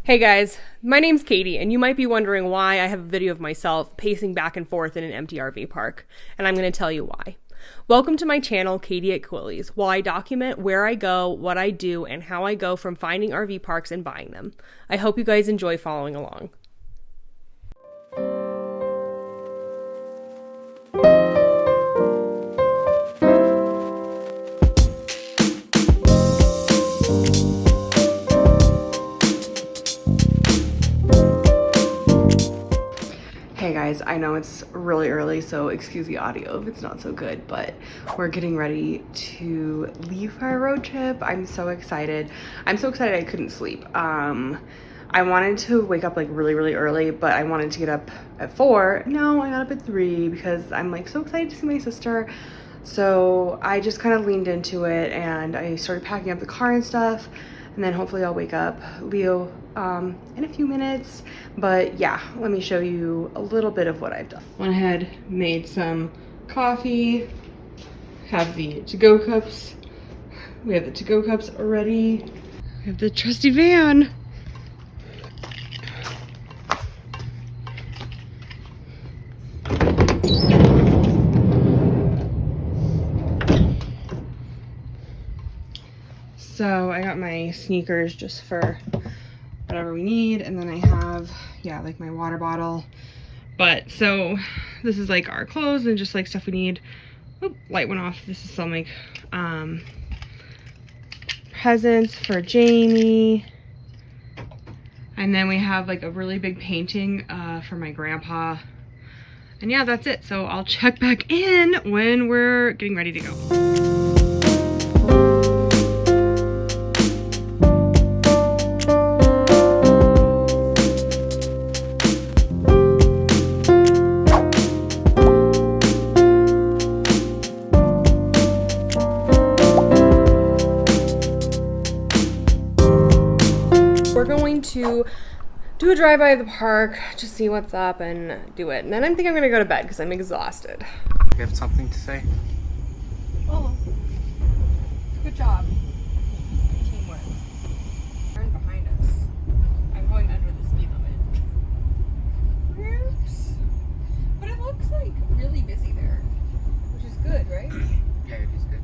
Hey guys, my name's Katie, and you might be wondering why I have a video of myself pacing back and forth in an empty RV park, and I'm going to tell you why. Welcome to my channel, Katie at Quilly's, while I document where I go, what I do, and how I go from finding RV parks and buying them. I hope you guys enjoy following along. Hey guys, I know it's really early, so excuse the audio if it's not so good, but we're getting ready to leave for our road trip. I'm so excited. I'm so excited I couldn't sleep. I wanted to wake up like really early, but I wanted to get up at 4. No, I got up at 3 because I'm like so excited to see my sister. So I just kind of leaned into it and I started packing up the car and stuff. And then hopefully I'll wake up Leo in a few minutes. But yeah, let me show you a little bit of what I've done. Went ahead, made some coffee, have the to-go cups. We have the to-go cups already. We have the trusty van. So I got my sneakers just for whatever we need, and then I have, yeah, like my water bottle. But so this is like our clothes and just like stuff we need. Oh, light went off. This is some like presents for Jamie. And then we have like a really big painting for my grandpa. And yeah, that's it. So I'll check back in when we're getting ready to go. We're going to do a drive-by of the park, just see what's up and do it. And then I think I'm gonna go to bed because I'm exhausted. You have something to say? Oh, good job. Teamwork. Turn behind us. I'm going under the speed limit. Oops. But it looks like really busy there, which is good, right? Yeah, it is good.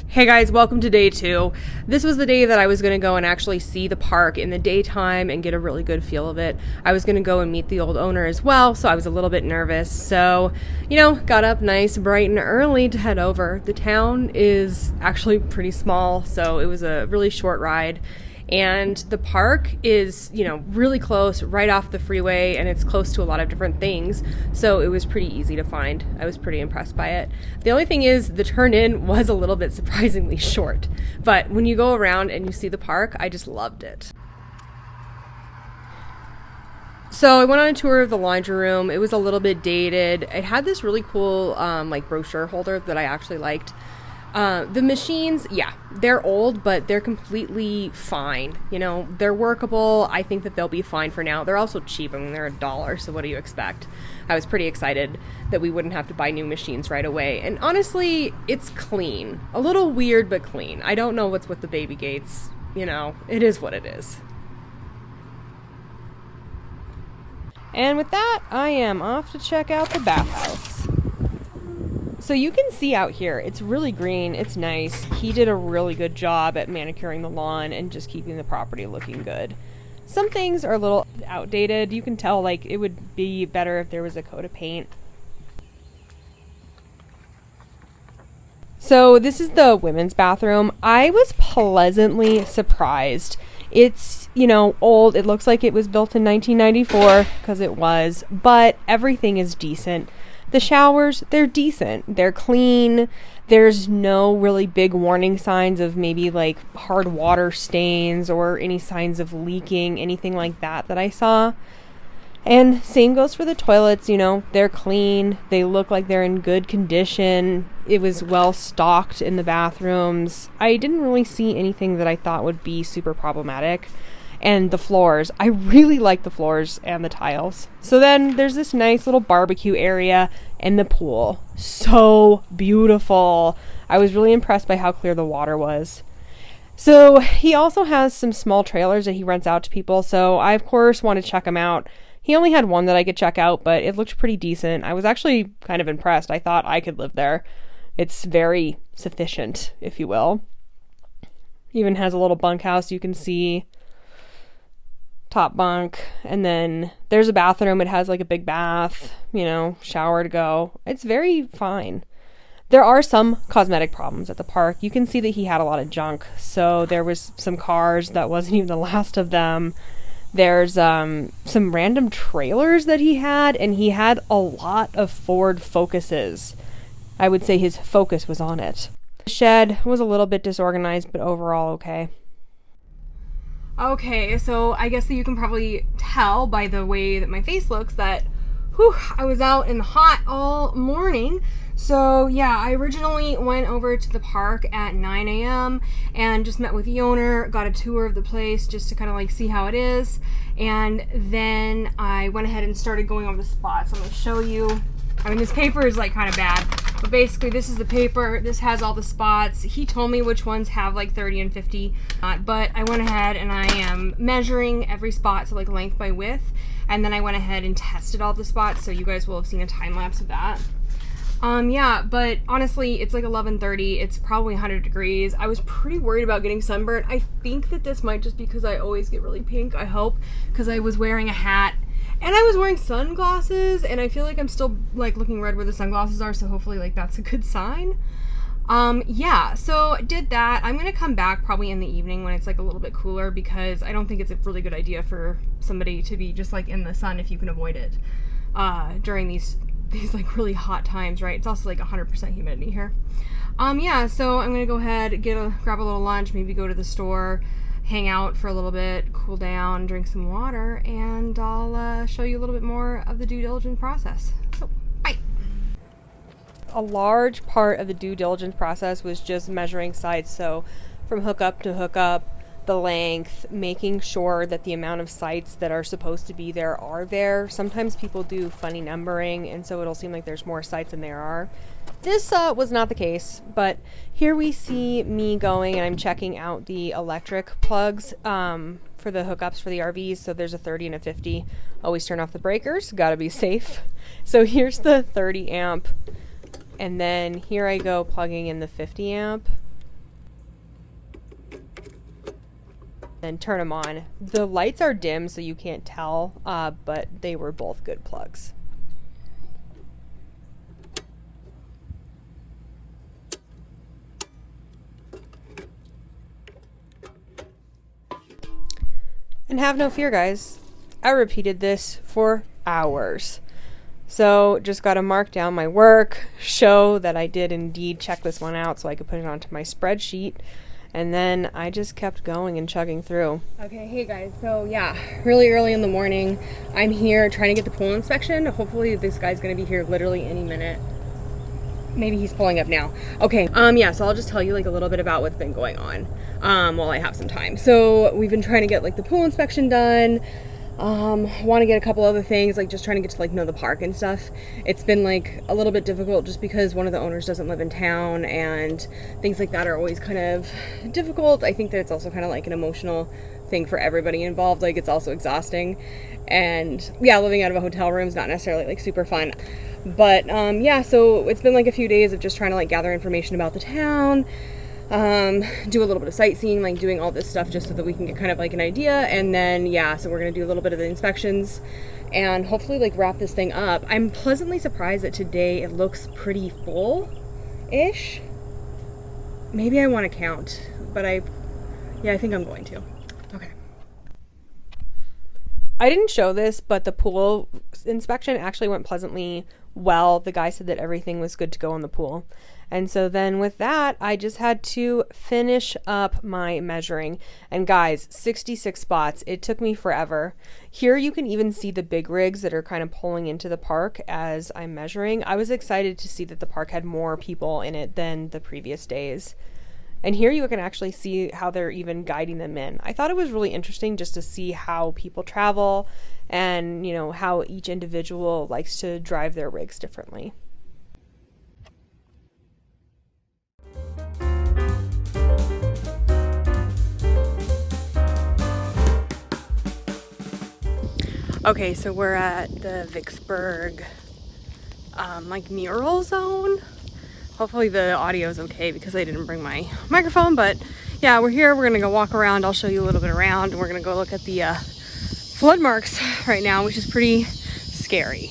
Hey guys, welcome to day 2. This was the day that I was going to go and actually see the park in the daytime and get a really good feel of it. I was going to go and meet the old owner as well, so I was a little bit nervous. So, you know, got up nice, bright and early to head over. The town is actually pretty small, so it was a really short ride. And the park is, you know, really close, right off the freeway, and it's close to a lot of different things. So it was pretty easy to find. I was pretty impressed by it. The only thing is the turn in was a little bit surprisingly short. But when you go around and you see the park, I just loved it. So I went on a tour of the laundry room. It was a little bit dated. It had this really cool like brochure holder that I actually liked. The machines, yeah, they're old, but they're completely fine. You know, they're workable. I think that they'll be fine for now. They're also cheap. I mean, they're $1, so what do you expect? I was pretty excited that we wouldn't have to buy new machines right away. And honestly, it's clean. A little weird, but clean. I don't know what's with the baby gates. You know, it is what it is. And with that, I am off to check out the bathhouse. So you can see out here, it's really green, it's nice. He did a really good job at manicuring the lawn and just keeping the property looking good. Some things are a little outdated. You can tell like it would be better if there was a coat of paint. So this is the women's bathroom. I was pleasantly surprised. It's, you know, old. It looks like it was built in 1994 because it was, but everything is decent. The showers, they're decent. They're clean. There's no really big warning signs of maybe like hard water stains or any signs of leaking, anything like that I saw. And same goes for the toilets, you know, they're clean. They look like they're in good condition. It was well stocked in the bathrooms. I didn't really see anything that I thought would be super problematic. and the floors. I really like the floors and the tiles. So then there's this nice little barbecue area and the pool. So beautiful. I was really impressed by how clear the water was. So he also has some small trailers that he rents out to people. So I, of course, want to check him out. He only had one that I could check out, but it looked pretty decent. I was actually kind of impressed. I thought I could live there. It's very sufficient, if you will. Even has a little bunkhouse you can see. Top bunk. And then there's a bathroom. It has like a big bath, shower to go. It's very fine. There are some cosmetic problems at the park. You can see that he had a lot of junk. So there was some cars that wasn't even the last of them. There's some random trailers that he had, and he had a lot of Ford Focuses. I would say his focus was on it. The shed was a little bit disorganized, but overall okay. Okay, so I guess that you can probably tell by the way that my face looks that I was out in the hot all morning. So yeah, I originally went over to the park at 9 a.m. and just met with the owner, got a tour of the place just to kind of like see how it is. And then I went ahead and started going over the spots. I'm going to show you. I mean, this paper is like kind of bad, but basically this is the paper. This has all the spots. He told me which ones have like 30 and 50, but I went ahead and I am measuring every spot, so like length by width. And then I went ahead and tested all the spots, so you guys will have seen a time lapse of that. Yeah, but honestly, it's like 11:30. It's probably 100 degrees. I was pretty worried about getting sunburned. I think that this might just be because I always get really pink, I hope, because I was wearing a hat and I was wearing sunglasses, and I feel like I'm still like looking red where the sunglasses are, so hopefully like that's a good sign. Yeah, so did that. I'm gonna come back probably in the evening when it's like a little bit cooler, because I don't think it's a really good idea for somebody to be just like in the sun if you can avoid it during these like really hot times, right? It's also like 100% humidity here. Yeah, so I'm gonna go ahead, grab a little lunch, maybe go to the store, hang out for a little bit, cool down, drink some water, and I'll show you a little bit more of the due diligence process. So, bye. A large part of the due diligence process was just measuring sites. So from hookup to hookup, the length, making sure that the amount of sites that are supposed to be there are there. Sometimes people do funny numbering, and so it'll seem like there's more sites than there are. This was not the case, but here we see me going and I'm checking out the electric plugs for the hookups for the RVs. So there's a 30 and a 50. Always turn off the breakers, gotta be safe. So here's the 30 amp, and then here I go plugging in the 50 amp. Then turn them on. The lights are dim so you can't tell, but they were both good plugs. And have no fear, guys. I repeated this for hours. So just got to mark down my work, show that I did indeed check this one out so I could put it onto my spreadsheet. And then I just kept going and chugging through. Okay, hey guys, so yeah, really early in the morning, I'm here trying to get the pool inspection. Hopefully this guy's gonna be here literally any minute. Maybe he's pulling up now. Okay, yeah, so I'll just tell you like a little bit about what's been going on while I have some time. So we've been trying to get like the pool inspection done. Want to get a couple other things, like just trying to get to like know the park and stuff. It's been like a little bit difficult just because one of the owners doesn't live in town, and things like that are always kind of difficult. I think that it's also kind of like an emotional thing for everybody involved. Like it's also exhausting, and yeah, living out of a hotel room is not necessarily like super fun. But yeah, so it's been like a few days of just trying to like gather information about the town, do a little bit of sightseeing, like doing all this stuff just so that we can get kind of like an idea. And then yeah, so we're gonna do a little bit of the inspections and hopefully like wrap this thing up. I'm pleasantly surprised that today it looks pretty full-ish. Maybe I want to count, but I think I'm going to. Okay. I didn't show this, but the pool inspection actually went pleasantly well. The guy said that everything was good to go in the pool. And so then with that, I just had to finish up my measuring. And guys, 66 spots. It took me forever. Here you can even see the big rigs that are kind of pulling into the park as I'm measuring. I was excited to see that the park had more people in it than the previous days. And here you can actually see how they're even guiding them in. I thought it was really interesting just to see how people travel and, you know, how each individual likes to drive their rigs differently. Okay, so we're at the Vicksburg like mural zone. Hopefully the audio is okay because I didn't bring my microphone, but yeah, we're here. We're gonna go walk around. I'll show you a little bit around, and we're gonna go look at the flood marks right now, which is pretty scary.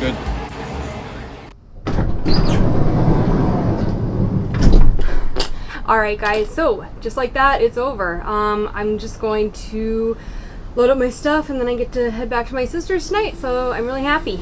Good. All right, guys, so just like that, it's over. I'm just going to load up my stuff and then I get to head back to my sister's tonight, so I'm really happy.